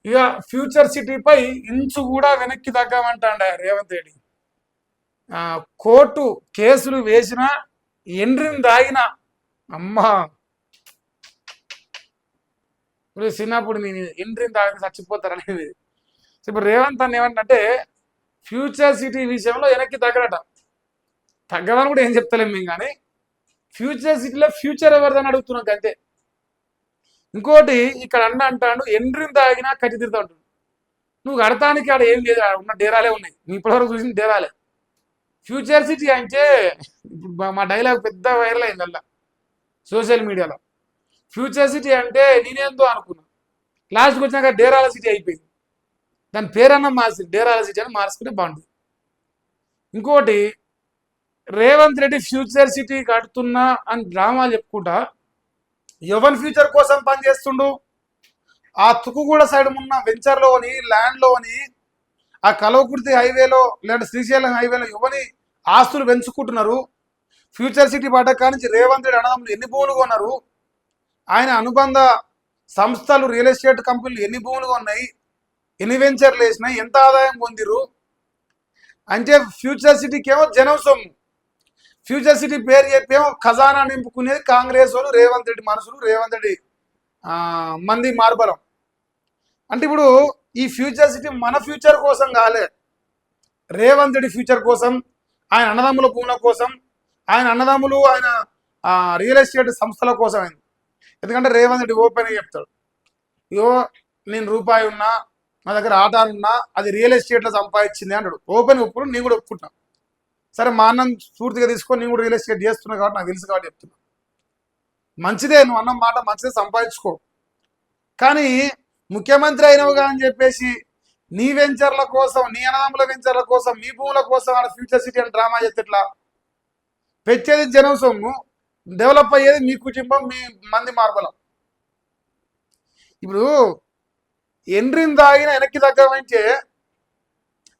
ఇక future సిటీపై inch కూడా వెనక్కి తగ్గమంటాడు రేవంత్ రెడ్డి. కోర్టు కేసులు వేసిన ఎండ్రిని దాగిన అమ్మా ఇప్పుడు చిన్నప్పుడు నేను ఎండ్రిని దాగిన చచ్చిపోతారనేది. ఇప్పుడు రేవంత్ అన్న ఏమంటే ఫ్యూచర్ సిటీ విషయంలో వెనక్కి తగ్గడట. తగ్గదని కూడా ఏం చెప్తలేము మేము, కానీ ఫ్యూచర్ సిటీలో ఫ్యూచర్ ఎవరిదని అడుగుతున్నాం అంతే. ఇంకోటి ఇక్కడ అంటాడు ఎండ్రిని తాగినా కట్టి తిరుగుతా ఉంటుంది. నువ్వు కడతానికి ఆడ ఏం లేదు, ఉన్న డేరాలే ఉన్నాయి. నీ ఇప్పటివరకు చూసిన డేరాలే. ఫ్యూచర్ సిటీ అంటే ఇప్పుడు మా డైలాగ్ పెద్ద వైరల్ అయింది అలా సోషల్ మీడియాలో. ఫ్యూచర్ సిటీ అంటే నేనేందో అనుకున్నా, లాస్ట్కి వచ్చినాక డేరాల సిటీ అయిపోయింది. దాని పేరన్నా మార్చి డేరాల సిటీ అని మార్చుకుంటే బాగుంటుంది. ఇంకోటి రేవంత్ రెడ్డి ఫ్యూచర్ సిటీ కడుతున్నా అని డ్రామాలు చెప్పుకుంటా ఎవరి ఫ్యూచర్ కోసం పనిచేస్తుండు? ఆ తుకుగూడ సైడ్ ఉన్న వెంచర్లోని ల్యాండ్లోని ఆ కలవకుర్తి హైవేలో లేదా శ్రీశైలం హైవేలో ఎవరి ఆస్తులు పెంచుకుంటున్నారు? ఫ్యూచర్ సిటీ పడ్డకా నుంచి రేవంత్ రెడ్డి అన్నదమ్ములు ఎన్ని భూములు కొన్నారు? ఆయన అనుబంధ సంస్థలు రియల్ ఎస్టేట్ కంపెనీలు ఎన్ని భూములు కొన్నాయి? ఎన్ని వెంచర్లు వేసినాయి? ఎంత ఆదాయం పొందిరు? అంటే ఫ్యూచర్ సిటీకి ఏమో జనం సొమ్ము, ఫ్యూచర్ సిటీ పేరు చెప్పేమో ఖజానా నింపుకునేది కాంగ్రెస్ వాళ్ళు, రేవంత్ రెడ్డి మనసులు, రేవంత్ రెడ్డి మంది మార్బలం. అంటే ఇప్పుడు ఈ ఫ్యూచర్ సిటీ మన ఫ్యూచర్ కోసం కాలే, రేవంత్ రెడ్డి ఫ్యూచర్ కోసం, ఆయన అన్నదమ్ముల భూముల కోసం, ఆయన అన్నదమ్ములు ఆయన రియల్ ఎస్టేట్ సంస్థల కోసం అయింది. ఎందుకంటే రేవంత్ రెడ్డి ఓపెన్గా చెప్తాడు, ఇగో నేను రూపాయి ఉన్నా, నా దగ్గర ఆధార్ ఉన్నా, అది రియల్ ఎస్టేట్లో సంపాదించింది అంటాడు. ఓపెన్ ఒప్పుడు నేను కూడా ఒప్పుకుంటున్నా. సరే మా అన్నం పూర్తిగా తీసుకొని నేను కూడా రియల్ ఎస్టేట్ చేస్తున్నా కాబట్టి నాకు తెలుసు కాబట్టి చెప్తున్నా. మంచిదే, నువ్వు అన్న మాట మంచిదే, సంపాదించుకో. కానీ ముఖ్యమంత్రి అయినవుగా అని చెప్పేసి నీ వెంచర్ల కోసం, నీ అన్నదమ్ముల వెంచర్ల కోసం, మీ భూముల కోసం ఆడ ఫ్యూచర్ సిటీ అని డ్రామా చేస్తే ఎట్లా? పెంచేది జనం సొమ్ము, డెవలప్ అయ్యేది మీ కుటుంబం, మీ మంది మార్బలం. ఇప్పుడు ఎండ్రిని దాగిన వెనక్కి తగ్గమంటే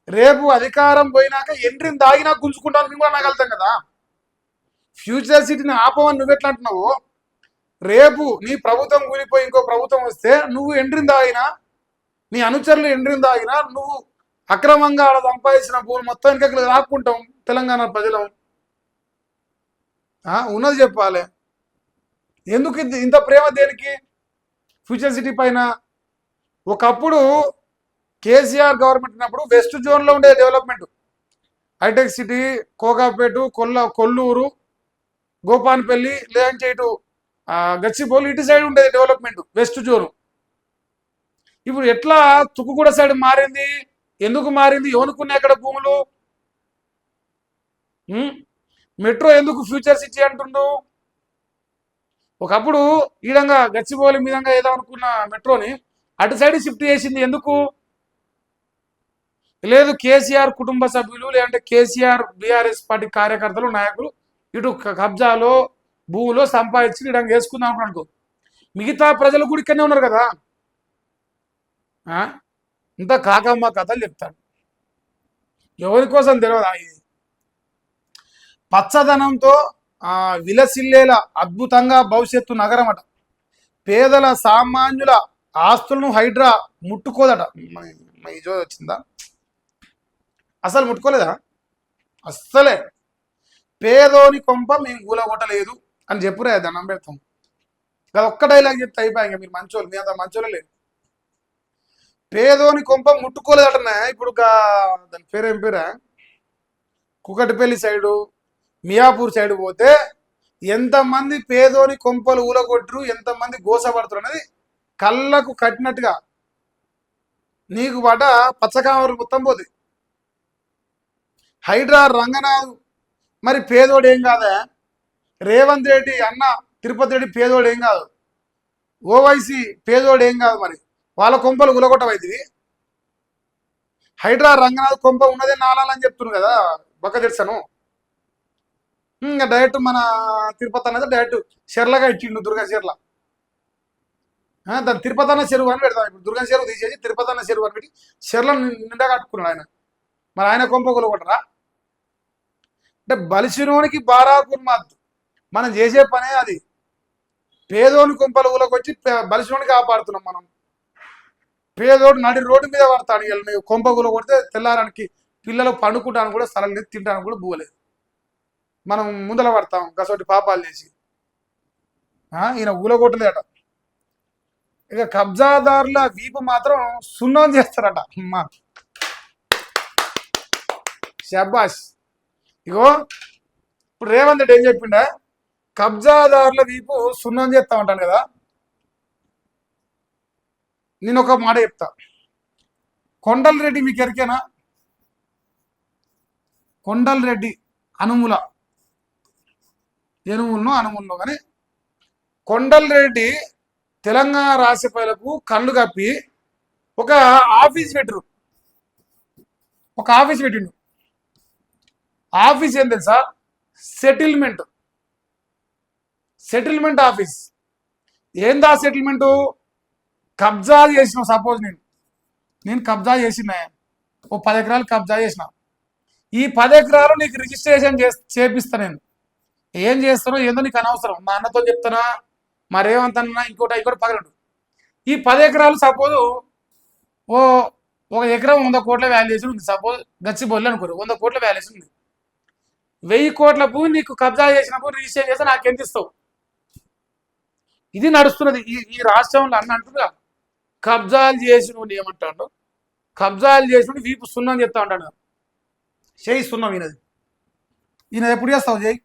రేపు అధికారం పోయినాక ఎండ్రిని దాగినా గుంజుకుంటాను మేము కూడా అనగలుగుతాం కదా. ఫ్యూచర్ సిటీని ఆపమని నువ్వు ఎట్లా అంటున్నావు? రేపు నీ ప్రభుత్వం కూలిపోయి ఇంకో ప్రభుత్వం వస్తే నువ్వు ఎండ్రిని దాగినా, నీ అనుచరులు ఎండ్రిని దాగినా, నువ్వు అక్రమంగా ఆడ సంపాదించిన భూములు మొత్తం ఇంకా రాక్కుంటాం తెలంగాణ ప్రజలం. ఉన్నది చెప్పాలి. ఎందుకు ఇంత ప్రేమ దేనికి ఫ్యూచర్ సిటీ పైన? ఒకప్పుడు కేసీఆర్ గవర్నమెంట్ ఉన్నప్పుడు వెస్ట్ జోన్లో ఉండే డెవలప్మెంట్, హైటెక్ సిటీ, కోకాపేట, కొల్లూరు, గోపాన్పల్లి, లేదంటే ఇటు గచ్చిబౌలి, ఇటు సైడ్ ఉండేది డెవలప్మెంట్ వెస్ట్ జోను. ఇప్పుడు ఎట్లా తుక్కుగూడ సైడ్ మారింది? ఎందుకు మారింది? ఎవనుకున్నాయి అక్కడ భూములు? మెట్రో ఎందుకు ఫ్యూచర్ సిటీ అంటుండు? ఒకప్పుడు ఈడంగా గచ్చిబౌలి మీదంగా ఏదో అనుకున్న మెట్రోని అటు సైడ్ షిఫ్ట్ చేసింది ఎందుకు? లేదు కేసీఆర్ కుటుంబ సభ్యులు, లేదంటే కేసీఆర్ బీఆర్ఎస్ పార్టీ కార్యకర్తలు, నాయకులు ఇటు కబ్జాలో భూమిలో సంపాదించి ఇడంగా వేసుకుందాం అనుకో. మిగతా ప్రజలు కూడా ఇక్కడనే ఉన్నారు కదా. ఇంత కాకమ్మ కథలు చెప్తాడు. ఎవరి కోసం తెలియదా? ఇది పచ్చదనంతో విలసిల్లేలా అద్భుతంగా భవిష్యత్తు నగరం అట. పేదల సామాన్యుల ఆస్తులను హైడ్రా ముట్టుకోదట. ఈ జో వచ్చిందా? అసలు ముట్టుకోలేదా? అస్సలే. పేదోని కొంప మేము కూలగొట్టలేదు అని చెప్పురే, దండం పెడతాం. అది ఒక్క డైలాగ్ చెప్తే అయిపోయి, మీరు మంచోళ్ళు, మీ అంత మంచోళ్ళే లేదు. పేదోని కొంప ముట్టుకోలేదటనే. ఇప్పుడు దాని పేరేం పేరా, కుకటిపల్లి సైడు, మియాపూర్ సైడ్ పోతే ఎంతమంది పేదోని కొంపలు ఊలగొట్టరు, ఎంతమంది గోసపడుతురు అనేది కళ్ళకు కట్టినట్టుగా నీకు పడ్డ పచ్చకామరు మొత్తం పోతుంది. హైడ్రా రంగనాథ్ మరి పేదోడు ఏం కాదా? రేవంత్ రెడ్డి అన్న తిరుపతి రెడ్డి పేదోడు ఏం కాదు? ఓవైసీ పేదోడు ఏం కాదు? మరి వాళ్ళ కొంపలు గులగొట్టవైతుంది. హైడ్రా రంగనాథ్ కొంప ఉన్నదే నాలాలని చెప్తున్నారు కదా బక్క తెరుసను. ఇంకా డైరెక్ట్ మన తిరుపతి అన్నది డైరెక్ట్ చెర్లగా ఇచ్చిండు, దుర్గా చెర్ల. దాని తిరుపతి అన్న చెరువు అని పెడతాం. ఇప్పుడు దుర్గా చెరువు తీసేసి తిరుపతి అన్న చెరువు అని పెట్టి చెర్ల నిండా కట్టుకున్నాడు ఆయన. మరి ఆయన కొంప గులగొట్టరా? అంటే బలిసినోనికి బారాకుర్మాద్దు. మనం చేసే పనే అది. పేదోని కొంపల ఊలకొచ్చి బలిసినోని కాపాడుతున్నాం మనం. పేదోడు నడి రోడ్డు మీద పడతాడు. ఇవాళ నువ్వు కొంపగులో కొడితే తెల్లారానికి పిల్లలు పండుకుంటాను కూడా స్థలం లేదు, తింటాను కూడా పోలేదు. మనం ముందల పడతాం గసోటి పాపాలు చేసి. ఈయన ఊలగొట్టలేట. ఇక కబ్జాదారుల వీపు మాత్రం సున్నం చేస్తారట. అమ్మా షబాష్. ఇగో ఇప్పుడు రేవంత్ రెడ్డి ఏం చెప్పిండా, కబ్జాదారుల వీపు సున్నం చేస్తా ఉంటాను కదా. నేను ఒక మాట చెప్తా. కొండల్ రెడ్డి మీకు ఎరికేనా? కొండల్ రెడ్డి అనుముల అనుములను కానీ కొండల్ రెడ్డి తెలంగాణ రాష్ట్ర ప్రజలకు కళ్ళు కప్పి ఒక ఆఫీస్ పెట్టరు. పెట్టిండు. ఆఫీస్ ఏం తెలుసా? Settlement office. ఏందా సెటిల్మెంటు? కబ్జా చేసిన, సపోజ్ నేను కబ్జా చేసిన, ఓ 10 ఎకరాలు కబ్జా చేసిన. ఈ 10 ఎకరాలు నీకు రిజిస్ట్రేషన్ చేపిస్తా. నేను ఏం చేస్తానో ఏందో నీకు అనవసరం. మా అన్నతో చెప్తానా, మరేమంతన్నా ఇంకోటి పగలడు. ఈ 10 ఎకరాలు సపోజ్ ఒక ఎకరం 100 కోట్ల వాల్యుయేషన్ ఉంది. సపోజ్ గచ్చిబౌలి అనుకోరు, 100 కోట్ల వాల్యుయేషన్ ఉంది. 1000 కోట్ల భూమి నీకు కబ్జా చేసినప్పుడు రిజిస్ట్రేషన్ చేస్తే నాకు ఎంత ఇస్తావు? ఇది నడుస్తున్నది ఈ రాష్ట్రంలో. అంటున్నా కబ్జాలు చేసి నువ్వు ఏమంటాడు? కబ్జాలు చేసినప్పుడు వీపు సున్నం చెప్తా ఉంటాడు. చేయి సున్నం ఈయన ఎప్పుడు చేస్తావు? చేయి.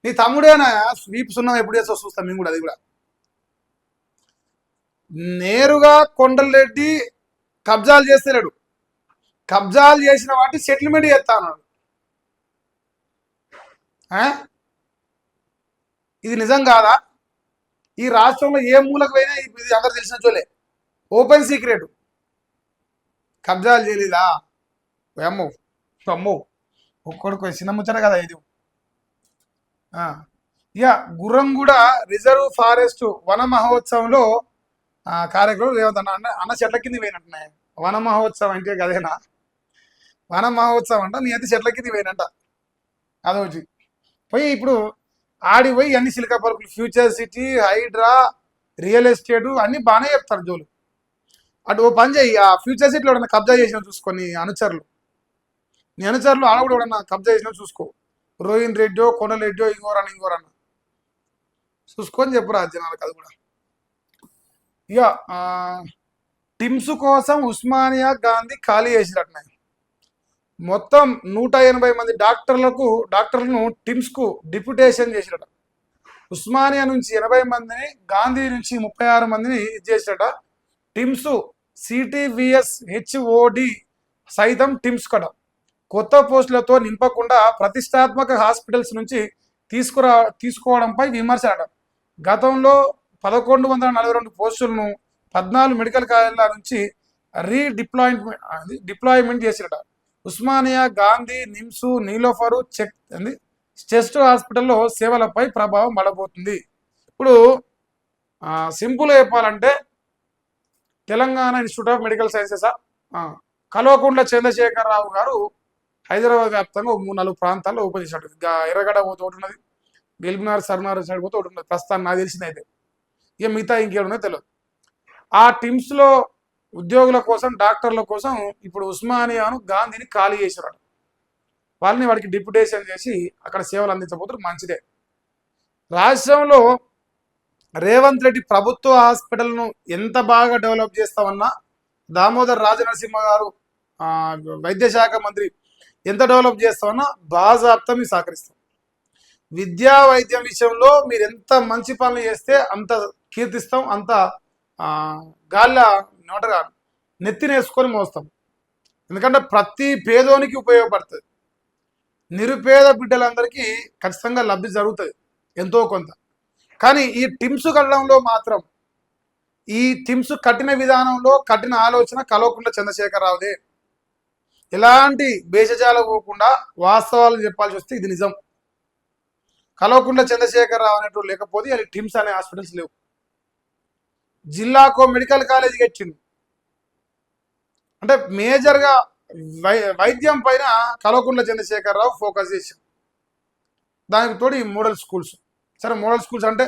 నీ తమ్ముడేనా వీపు సున్నం ఎప్పుడు చేస్తావు చూస్తాం మేము కూడా. అది కూడా నేరుగా కొండలరెడ్డి కబ్జాలు చేస్తలేడు. కబ్జాలు చేసిన వాటి సెటిల్మెంట్ చేస్తా అన్నాడు. ఇది నిజం కాదా? ఈ రాష్ట్రంలో ఏ మూలకు పోయినా ఇది అందరు తెలిసిన చోలే. Open secret. కబ్జాలు చేయలేదా? అమ్మో ఒక్కడికి చిన్న ముచ్చట కదా ఇది. ఇక గుర్రంగూడ రిజర్వ్ ఫారెస్ట్ వన మహోత్సవంలో కార్యక్రమం రేవంత్ అన్న చెట్ల కింద పోయినట్టున్నాయి. వన మహోత్సవం అంటే కదేనా? వన మహోత్సవం అంట, నీ అయితే చెట్ల కింద పోయినట్ట. అదొకటి పోయి ఇప్పుడు ఆడిపోయి అన్ని సిలికా పార్కులు, future city, Hydraa, real estate అన్ని బాగానే చెప్తారు జోలు. అటు ఓ పని చేయి, ఆ ఫ్యూచర్ సిటీలో ఎవడన్నా కబ్జా చేసినా చూసుకొని అనుచరులు, నీ అనుచరులు ఆడ కూడా ఎవడన్నా కబ్జా చేసినా చూసుకో. రోహిన్ రెడ్డో, కొండలరెడ్డో, ఇంకోరన్న చూసుకొని చెప్పురా జనాలకు. అది కూడా ఇక టిమ్స్ కోసం ఉస్మానియా గాంధీ ఖాళీ చేసినట్టున్నాయి. మొత్తం 180 మంది డాక్టర్లను టిమ్స్కు డిప్యుటేషన్ చేసిరట. ఉస్మానియా నుంచి 80 మందిని, గాంధీ నుంచి 36 మందిని చేసిరట. టిమ్స్ సిటీవిఎస్ హెచ్ఓడి సైతం టిమ్స్ కడ కొత్త పోస్టులతో నింపకుండా ప్రతిష్టాత్మక హాస్పిటల్స్ నుంచి తీసుకోవడంపై విమర్శ. గతంలో 1142 పోస్టులను 14 మెడికల్ కాలేజీల నుంచి డిప్లాయ్మెంట్ చేసిరట. ఉస్మానియా, గాంధీ, నిమ్స్, నీలోఫరు, చెస్ట్ హాస్పిటల్లో సేవలపై ప్రభావం పడబోతుంది. ఇప్పుడు సింపుల్గా చెప్పాలంటే Telangana institute of medical sciences Kalvakuntla Chandrashekar Rao గారు హైదరాబాద్ వ్యాప్తంగా 3-4 ప్రాంతాల్లో ఓపెన్ చేసినట్టు. ఎర్రగడ్డ పోతే ఒకటి ఉన్నది, గెలుపునార్ సర్నార్ సైడ్ పోతే ఒకటి ఉన్నది. ప్రస్తుతాన్ని నాకు తెలిసిందైతే. ఇక మిగతా ఇంకేమున్నదో తెలియదు. ఆ టిమ్స్లో ఉద్యోగుల కోసం, డాక్టర్ల కోసం ఇప్పుడు ఉస్మానియాను, గాంధీని ఖాళీ చేసినాడు. వాడికి డిప్యుటేషన్ చేసి అక్కడ సేవలు అందించబోతున్నారు. మంచిదే. రాష్ట్రంలో రేవంత్ రెడ్డి ప్రభుత్వ హాస్పిటల్ను ఎంత బాగా డెవలప్ చేస్తామన్నా, దామోదర్ రాజనరసింహ గారు వైద్య శాఖ మంత్రి ఎంత డెవలప్ చేస్తామన్నా బాజాప్తా మేము సహకరిస్తాం. విద్యా వైద్యం విషయంలో మీరు ఎంత మంచి పనులు చేస్తే అంత కీర్తిస్తాం, అంత గాళ్ళ నోటగా నెత్తినేసుకొని మోస్తాం. ఎందుకంటే ప్రతి పేదోనికి ఉపయోగపడుతుంది. నిరుపేద బిడ్డలందరికీ ఖచ్చితంగా లబ్ధి జరుగుతుంది ఎంతో కొంత. కానీ ఈ టిమ్స్ కట్టడంలో మాత్రం, ఈ టిమ్స్ కట్టిన విధానంలో కట్టిన ఆలోచన కల్వకుంట్ల చంద్రశేఖరరావుదే. ఎలాంటి భేషజాలు పోకుండా వాస్తవాలు చెప్పాల్సి వస్తే ఇది నిజం. కల్వకుంట్ల చంద్రశేఖరరావు అనేటువంటి లేకపోతే అది టిమ్స్ అనే హాస్పిటల్స్ లేవు. జిల్లాకో మెడికల్ కాలేజ్ ఇచ్చింది. అంటే మేజర్గా వైద్యం పైన కల్వకుంట్ల చంద్రశేఖరరావు ఫోకస్ చేశారు. దానికి తోడు ఈ మోడల్ స్కూల్స్. సరే, మోడల్ స్కూల్స్ అంటే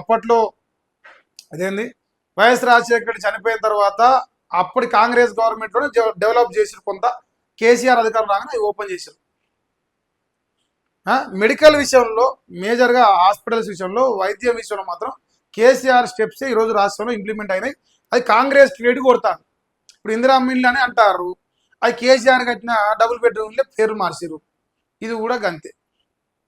అప్పట్లో అదేంది వైఎస్ రాజశేఖర రెడ్డి చనిపోయిన తర్వాత అప్పటి కాంగ్రెస్ గవర్నమెంట్లోనే డెవలప్ చేసారు కొంత. కేసీఆర్ అధికారం రాగానే ఓపెన్ చేశారు. మెడికల్ విషయంలో మేజర్గా హాస్పిటల్స్ విషయంలో వైద్యం విషయంలో మాత్రం కేసీఆర్ స్టెప్స్ ఈరోజు రాష్ట్రంలో ఇంప్లిమెంట్ అయినాయి. అది కాంగ్రెస్ క్రెడిట్ కొడతారు. ఇప్పుడు ఇందిరా మిల్లు అని అంటారు, అది కేసీఆర్ కట్టిన డబుల్ బెడ్రూమ్లే పేరు మార్చారు. ఇది కూడా గంతే.